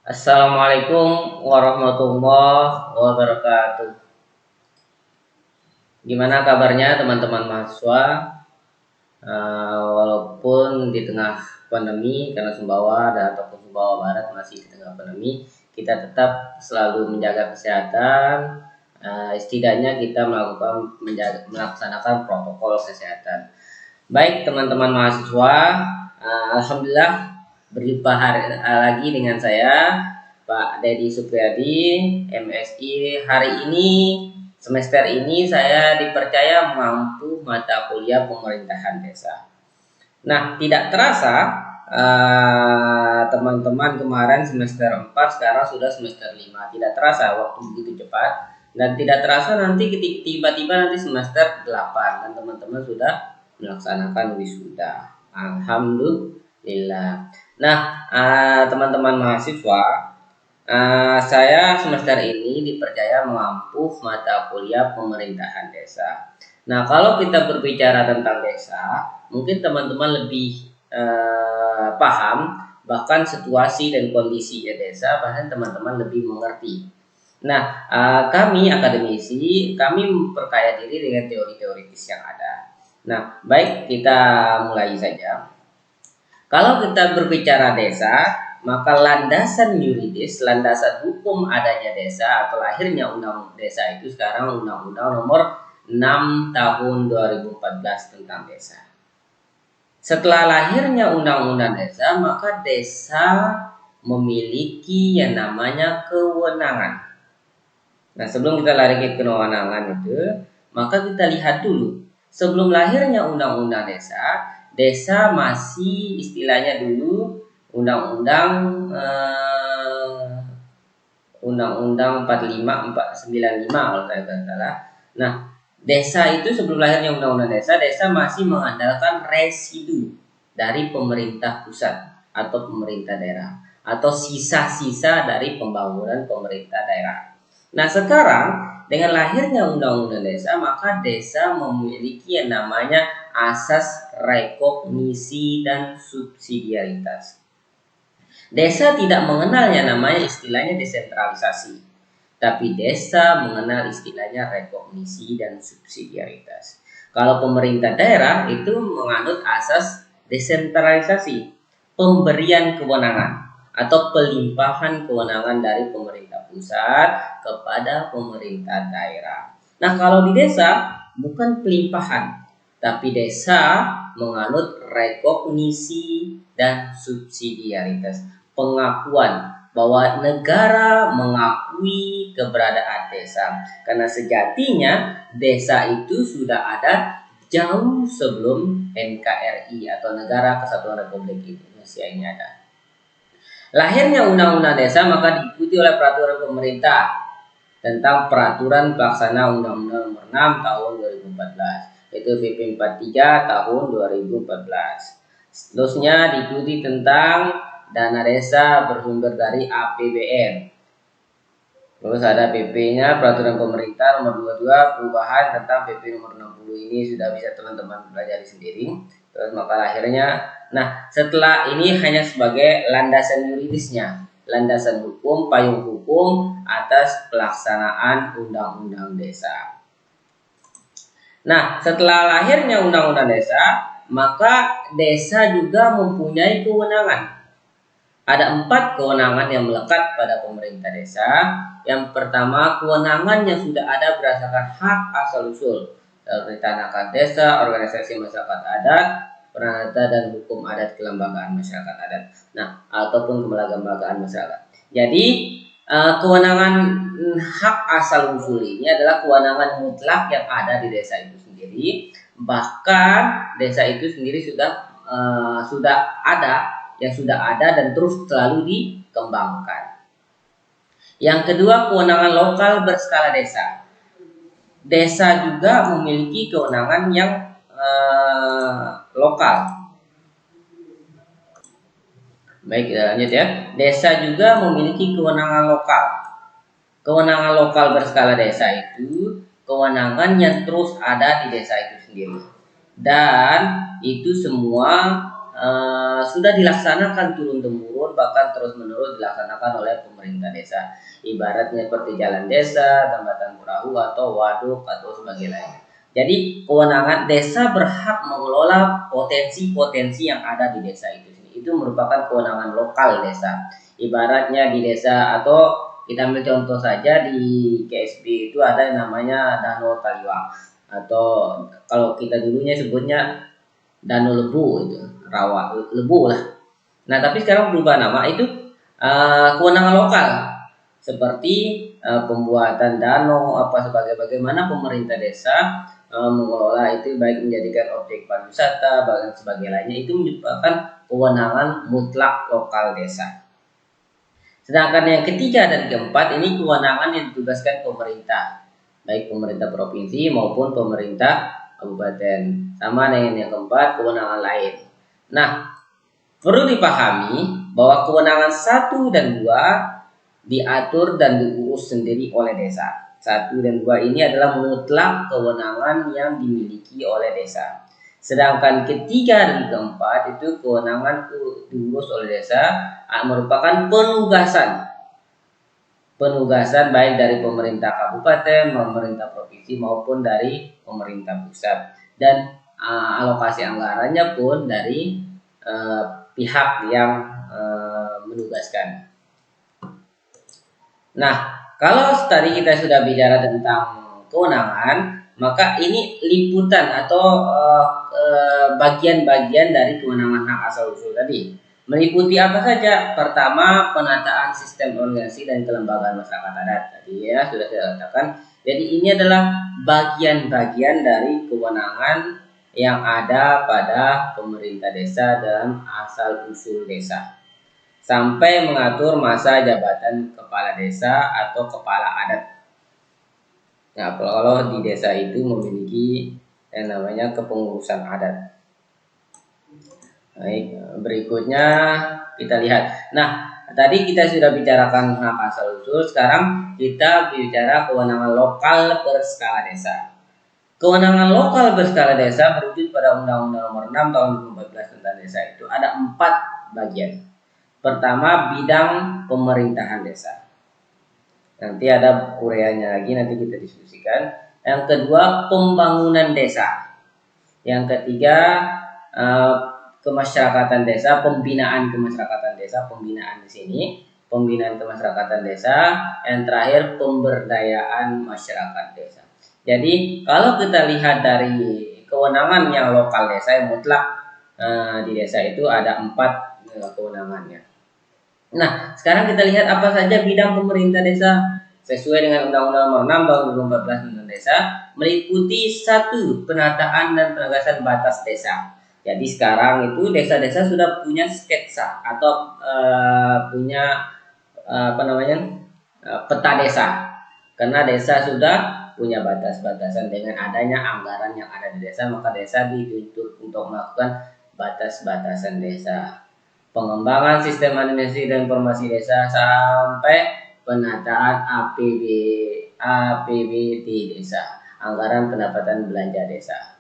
Assalamualaikum warahmatullahi wabarakatuh. Gimana kabarnya teman-teman mahasiswa? Walaupun di tengah pandemi, karena Sumbawa dan ataupun Sumbawa Barat masih di tengah pandemi, kita tetap selalu menjaga kesehatan. Setidaknya kita melaksanakan protokol kesehatan. Baik teman-teman mahasiswa, alhamdulillah berjumpa lagi dengan saya Pak Dedi Supriyadi, MSI. Hari ini semester ini saya dipercaya mengampu mata kuliah pemerintahan desa. Nah, tidak terasa teman-teman kemarin semester 4 sekarang sudah semester 5. Tidak terasa waktu begitu cepat dan tidak terasa nanti tiba-tiba nanti semester 8 dan teman-teman sudah melaksanakan wisuda. Alhamdulillah. Nah, teman-teman mahasiswa, saya semester ini dipercaya mengampu mata kuliah pemerintahan desa. Nah, kalau kita berbicara tentang desa, mungkin teman-teman lebih paham bahkan situasi dan kondisi desa, bahkan teman-teman lebih mengerti. Nah, kami akademisi, kami memperkaya diri dengan teori teoritis yang ada. Nah, baik kita mulai saja. Kalau kita berbicara desa, maka landasan yuridis, landasan hukum adanya desa atau lahirnya undang desa itu sekarang Undang-Undang Nomor 6 Tahun 2014 tentang desa. Setelah lahirnya Undang-Undang Desa, maka desa memiliki yang namanya kewenangan. Nah, sebelum kita lari ke kewenangan itu, maka kita lihat dulu. Sebelum lahirnya Undang-Undang Desa, desa masih istilahnya dulu Undang-Undang Undang-Undang 45 495 kalau saya tidak salah. Nah, desa itu sebelum lahirnya Undang-Undang Desa, desa masih mengandalkan residu dari pemerintah pusat atau pemerintah daerah atau sisa-sisa dari pembangunan pemerintah daerah. Nah, sekarang dengan lahirnya Undang-Undang Desa, maka desa memiliki yang namanya asas rekognisi dan subsidiaritas. Desa tidak mengenal yang namanya istilahnya desentralisasi, tapi desa mengenal istilahnya rekognisi dan subsidiaritas. Kalau pemerintah daerah itu menganut asas desentralisasi, pemberian kewenangan atau pelimpahan kewenangan dari pemerintah pusat kepada pemerintah daerah. Nah, kalau di desa bukan pelimpahan, tapi desa menganut rekognisi dan subsidiaritas, pengakuan bahwa negara mengakui keberadaan desa, karena sejatinya desa itu sudah ada jauh sebelum NKRI atau Negara Kesatuan Republik Indonesia ini ada. Lahirnya Undang-Undang Desa maka diikuti oleh peraturan pemerintah tentang peraturan pelaksana Undang-Undang Nomor 6 Tahun 2014, yaitu PP 43 Tahun 2014. Seterusnya diikuti tentang dana desa bersumber dari APBN. Terus ada PP-nya, peraturan pemerintah nomor 22 perubahan tentang PP nomor 60, ini sudah bisa teman-teman pelajari sendiri. Terus maka akhirnya, nah setelah ini hanya sebagai landasan yuridisnya, landasan hukum, payung hukum atas pelaksanaan undang-undang desa. Nah, setelah lahirnya undang-undang desa, maka desa juga mempunyai kewenangan. Ada 4 kewenangan yang melekat pada pemerintah desa. Yang pertama, kewenangan yang sudah ada berdasarkan hak asal-usul dari Tanakan Desa, organisasi masyarakat adat, peranata dan hukum adat kelembagaan masyarakat adat. Nah, ataupun kelembagaan masyarakat. Jadi, kewenangan hak asal-usul ini adalah kewenangan mutlak yang ada di desa itu sendiri. Bahkan desa itu sendiri sudah ada dan terus selalu dikembangkan. Yang kedua, kewenangan lokal berskala desa. Desa juga memiliki kewenangan yang lokal. Baik, kita lanjut ya. Desa juga memiliki kewenangan lokal. Kewenangan lokal berskala desa itu kewenangan yang terus ada di desa itu sendiri. Dan itu semua sudah dilaksanakan turun-temurun, bahkan terus-menerus dilaksanakan oleh pemerintah desa. Ibaratnya seperti jalan desa, jembatan perahu atau waduk atau sebagainya. Jadi kewenangan desa berhak mengelola potensi-potensi yang ada di desa itu. Itu merupakan kewenangan lokal desa. Ibaratnya di desa, atau kita ambil contoh saja di KSB itu ada yang namanya Danau Taliwang, atau kalau kita dulunya sebutnya Danau Lebu, itu rawa lebu lah. Nah, tapi sekarang berubah nama, itu kewenangan lokal, seperti pembuatan danau apa bagaimana pemerintah desa mengelola itu, baik menjadikan objek pariwisata bahkan sebagainya, itu merupakan kewenangan mutlak lokal desa. Sedangkan yang ketiga dan keempat ini kewenangan yang ditugaskan pemerintah, baik pemerintah provinsi maupun pemerintah kabupaten. Sama dengan yang keempat, kewenangan lain. Nah, perlu dipahami bahwa kewenangan 1 dan 2 diatur dan diurus sendiri oleh desa. 1 dan 2 ini adalah mutlak kewenangan yang dimiliki oleh desa. Sedangkan ketiga dan keempat itu kewenangan diurus oleh desa, merupakan penugasan baik dari pemerintah kabupaten, pemerintah provinsi maupun dari pemerintah pusat, dan alokasi anggarannya pun dari pihak yang menugaskan. Nah, kalau tadi kita sudah bicara tentang kewenangan, maka ini liputan atau bagian-bagian dari kewenangan hak asal usul tadi. Meliputi apa saja? Pertama, penataan sistem organisasi dan kelembagaan masyarakat adat. Tadi ya sudah saya katakan. Jadi ini adalah bagian-bagian dari kewenangan yang ada pada pemerintah desa dalam asal usul desa. Sampai mengatur masa jabatan kepala desa atau kepala adat. Nah, kalau di desa itu memiliki yang namanya kepengurusan adat. Baik, berikutnya kita lihat. Nah, tadi kita sudah bicarakan hak asal usul, sekarang kita bicara kewenangan lokal berskala desa. Kewenangan lokal berskala desa merujuk pada Undang-Undang Nomor 6 Tahun 2014 tentang desa. Itu ada 4 bagian. Pertama, bidang pemerintahan desa. Nanti ada ureanya lagi, nanti kita diskusikan. Yang kedua, pembangunan desa. Yang ketiga, kemasyarakatan desa, pembinaan kemasyarakatan desa, pembinaan di sini, pembinaan kemasyarakatan desa. Yang terakhir, pemberdayaan masyarakat desa. Jadi kalau kita lihat dari kewenangan yang lokal desa yang mutlak di desa itu ada 4 kewenangannya. Nah, sekarang kita lihat apa saja bidang pemerintah desa sesuai dengan Undang-Undang Nomor 6 Tahun 2014 tentang desa. Meliputi 1, penataan dan penegasan batas desa. Jadi sekarang itu desa-desa sudah punya sketsa atau punya peta desa. Karena desa sudah punya batas-batasan, dengan adanya anggaran yang ada di desa, maka desa dituntut untuk melakukan batas-batasan desa. Pengembangan sistem administrasi dan informasi desa sampai penataan APBD desa, anggaran pendapatan belanja desa.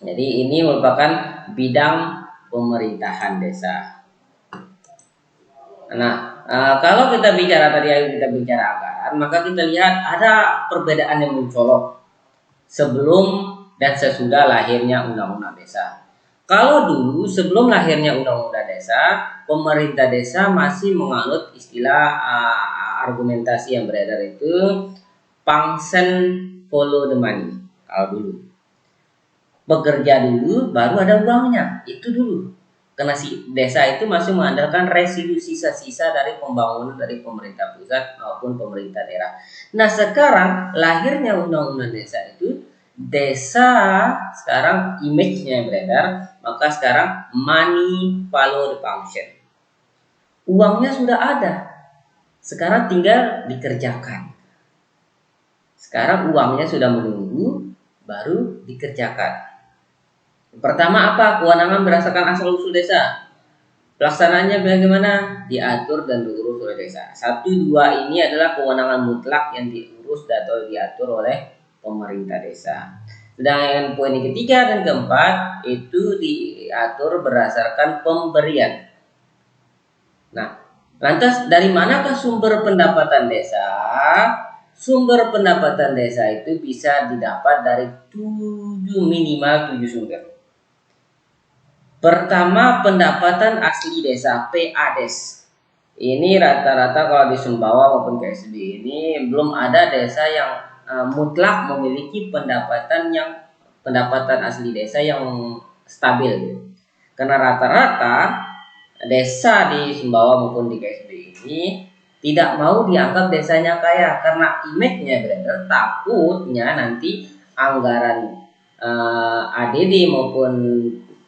Jadi ini merupakan bidang pemerintahan desa. Nah, kalau kita bicara anggaran, maka kita lihat ada perbedaan yang mencolok sebelum dan sesudah lahirnya Undang-Undang Desa. Kalau dulu sebelum lahirnya Undang-Undang Desa, pemerintah desa masih menganut istilah argumentasi yang beredar itu function follow the money. Kalau dulu bekerja dulu baru ada uangnya, itu dulu. Karena desa itu masih mengandalkan residu sisa-sisa dari pembangunan dari pemerintah pusat maupun pemerintah daerah. Nah, sekarang lahirnya Undang-Undang Desa itu, desa sekarang image-nya yang beredar, maka sekarang money follow the function. Uangnya sudah ada, sekarang tinggal dikerjakan. Sekarang uangnya sudah menunggu, baru dikerjakan. Pertama apa? Kewenangan berdasarkan asal usul desa. Pelaksanaannya bagaimana? Diatur dan diurus oleh desa. 1, 2 ini adalah kewenangan mutlak yang diurus atau diatur oleh pemerintah desa. Sedangkan poin yang ketiga dan keempat itu diatur berdasarkan pemberian. Nah, lantas dari manakah sumber pendapatan desa? Sumber pendapatan desa itu bisa didapat dari minimal 7 sumber. Pertama, pendapatan asli desa PADES. Ini rata-rata kalau di Sumbawa maupun KSB ini belum ada desa yang mutlak memiliki pendapatan asli desa yang stabil. Karena rata-rata desa di Sumbawa maupun di KSB ini tidak mau dianggap desanya kaya karena image-nya beredar, takutnya nanti anggaran ADD maupun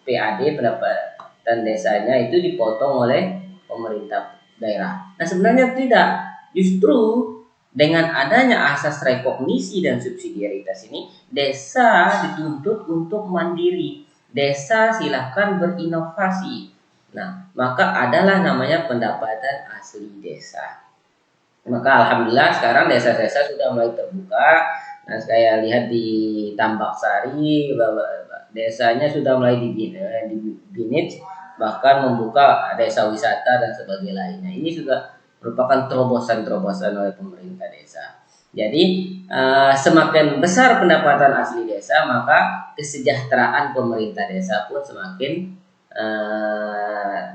PAD pendapatan desanya itu dipotong oleh pemerintah daerah. Nah sebenarnya tidak, justru dengan adanya asas rekognisi dan subsidiaritas ini, desa dituntut untuk mandiri. Desa silahkan berinovasi. Nah, maka adalah namanya pendapatan asli desa. Maka alhamdulillah sekarang desa-desa sudah mulai terbuka. Nah, saya lihat di Tambak Sari, desanya sudah mulai dibinit, bahkan membuka desa wisata dan sebagainya lainnya. Ini juga merupakan terobosan-terobosan oleh pemerintah desa. Jadi semakin besar pendapatan asli desa, maka kesejahteraan pemerintah desa pun semakin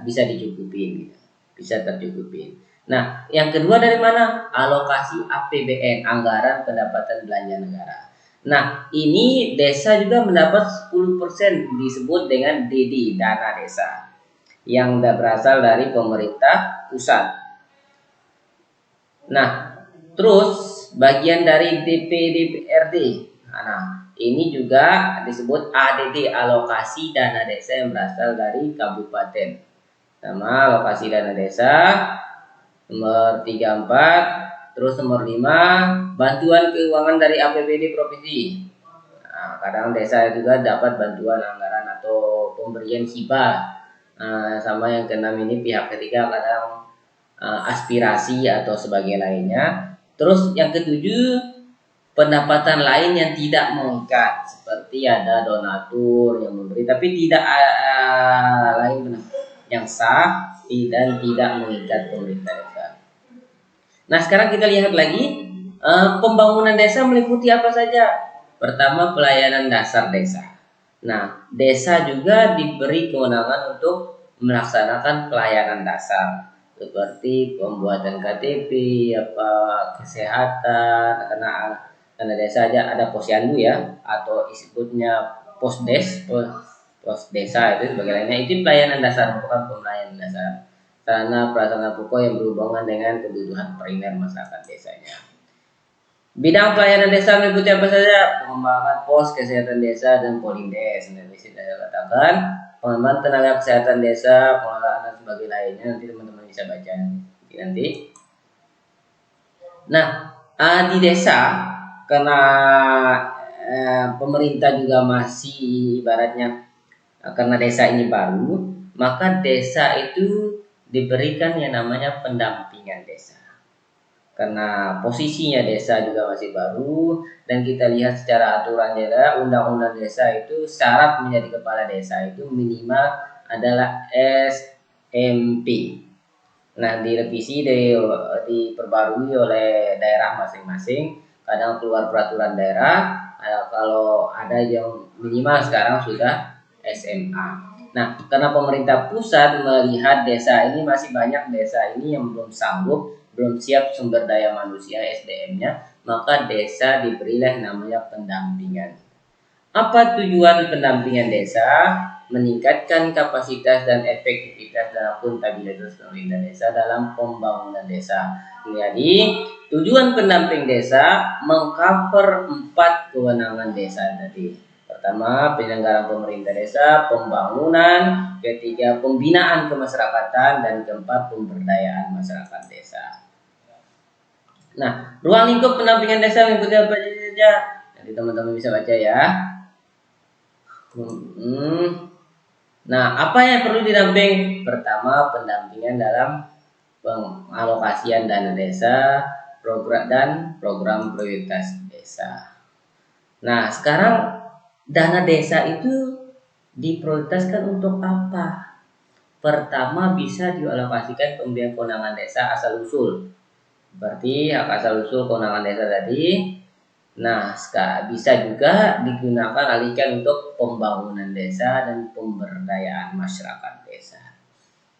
bisa dicukupin, bisa tercukupin. Nah, yang kedua dari mana? Alokasi APBN, anggaran pendapatan belanja negara. Nah, ini desa juga mendapat 10% disebut dengan DD, dana desa, yang berasal dari pemerintah pusat. Nah, terus bagian dari DPRD. Nah, ini juga disebut ADD, alokasi dana desa yang berasal dari kabupaten. Nama alokasi dana desa. Nomor 34, terus nomor 5, bantuan keuangan dari APBD provinsi. Nah, kadang desa juga dapat bantuan anggaran atau pemberian hibah. Sama yang keenam ini pihak ketiga kadang aspirasi atau sebagai lainnya. Terus yang ketujuh, pendapatan lain yang tidak mengikat, seperti ada donatur yang memberi tapi tidak lain yang sah dan tidak mengikat pemerintah desa. Nah, sekarang kita lihat lagi pembangunan desa meliputi apa saja. Pertama, pelayanan dasar desa. Nah, desa juga diberi kewenangan untuk melaksanakan pelayanan dasar seperti pembuatan KTP, kesehatan, karena desa aja ada posyandu ya, atau disebutnya posdes, pos desa itu sebagainya. Itu pelayanan dasar, merupakan pelayanan dasar. Sarana prasarana pokok yang berhubungan dengan kebutuhan primer masyarakat desanya. Bidang pelayanan desa meliputi apa saja? Pengembangan pos kesehatan desa dan polindes. Nanti saya katakan pengembangan tenaga kesehatan desa, pengelolaan dan sebagainya lainnya. Nanti teman-teman bisa baca nanti. Nah, di desa karena pemerintah juga masih ibaratnya karena desa ini baru, maka desa itu diberikan yang namanya pendampingan desa. Karena posisinya desa juga masih baru dan kita lihat secara aturannya adalah undang-undang desa itu syarat menjadi kepala desa itu minimal adalah SMP. Nah, direvisi diperbarui oleh daerah masing-masing. Kadang keluar peraturan daerah, kalau ada yang minimal sekarang sudah SMA. Nah, karena pemerintah pusat melihat desa ini masih banyak desa ini yang belum sanggup, belum siap sumber daya manusia SDM-nya, maka desa diberilah namanya pendampingan. Apa tujuan pendampingan desa? Meningkatkan kapasitas dan efektivitas dan akuntabilitas pemerintah desa dalam pembangunan desa. Jadi, tujuan pendamping desa mengcover 4 kewenangan desa tadi. Pertama, penyelenggaraan pemerintah desa, pembangunan, ketiga, pembinaan kemasyarakatan, dan keempat, pemberdayaan masyarakat desa. Nah, ruang lingkup pendampingan desa mengikuti apa saja? Nanti teman-teman bisa baca ya. Nah, apa yang perlu didamping? Pertama, pendampingan dalam pengalokasian dana desa, program prioritas desa. Nah, sekarang dana desa itu diprioritaskan untuk apa? Pertama, bisa dialokasikan pemberian kewenangan desa asal usul. Berarti hak asal usul kewenangan desa tadi. Nah, bisa juga digunakan alihkan untuk pembangunan desa dan pemberdayaan masyarakat desa.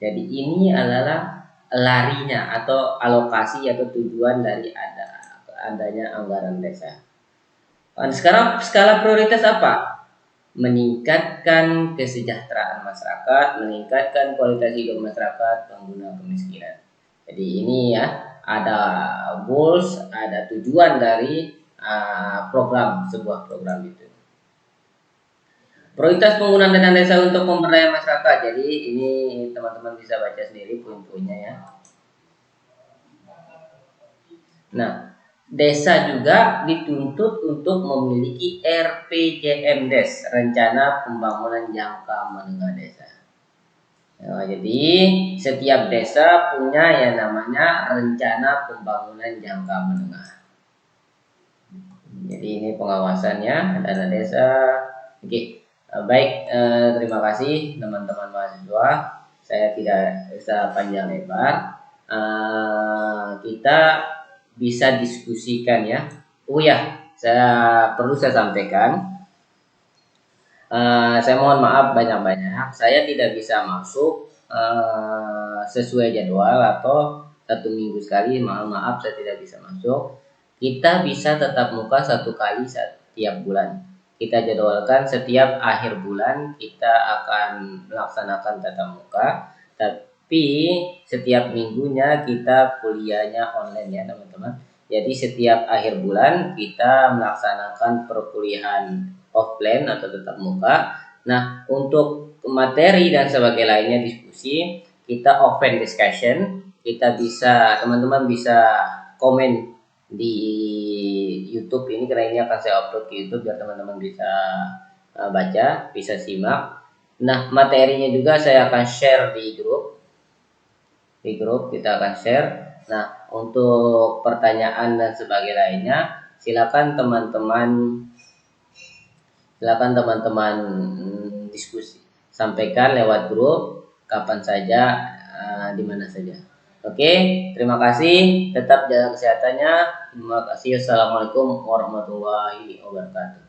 Jadi ini adalah larinya atau alokasi atau tujuan dari adanya anggaran desa. Dan sekarang skala prioritas apa? Meningkatkan kesejahteraan masyarakat, meningkatkan kualitas hidup masyarakat, pengguna kemiskinan. Jadi ini ya, ada goals, ada tujuan dari sebuah program itu. Prioritas penggunaan dana desa untuk pemberdayaan masyarakat. Jadi ini teman-teman bisa baca sendiri poin-poinnya ya. Nah, desa juga dituntut untuk memiliki RPJMDes, Rencana Pembangunan Jangka Menengah Desa. Nah, jadi setiap desa punya yang namanya Rencana Pembangunan Jangka Menengah. Jadi ini pengawasannya dana desa. Oke, baik. Terima kasih teman-teman mahasiswa. Saya tidak bisa panjang lebar. Kita bisa diskusikan ya. Oh ya, saya sampaikan. Saya mohon maaf banyak-banyak. Saya tidak bisa masuk sesuai jadwal atau 1 minggu sekali. Mohon maaf, saya tidak bisa masuk. Kita bisa tetap muka 1 kali setiap bulan. Kita jadwalkan setiap akhir bulan kita akan melaksanakan tatap muka. Tapi setiap minggunya kita kuliahnya online ya teman-teman. Jadi setiap akhir bulan kita melaksanakan perkuliahan offline atau tatap muka. Nah, untuk materi dan sebagainya lainnya diskusi, kita open discussion. Teman-teman bisa komen di YouTube ini, karena ini akan saya upload ke YouTube biar teman-teman bisa baca, bisa simak. Nah, materinya juga saya akan share di grup. Di grup kita akan share. Nah, untuk pertanyaan dan sebagainya lainnya, silakan teman-teman diskusi, sampaikan lewat grup kapan saja, di mana saja. Oke, terima kasih. Tetap jaga kesehatannya. Terima kasih. Assalamualaikum warahmatullahi wabarakatuh.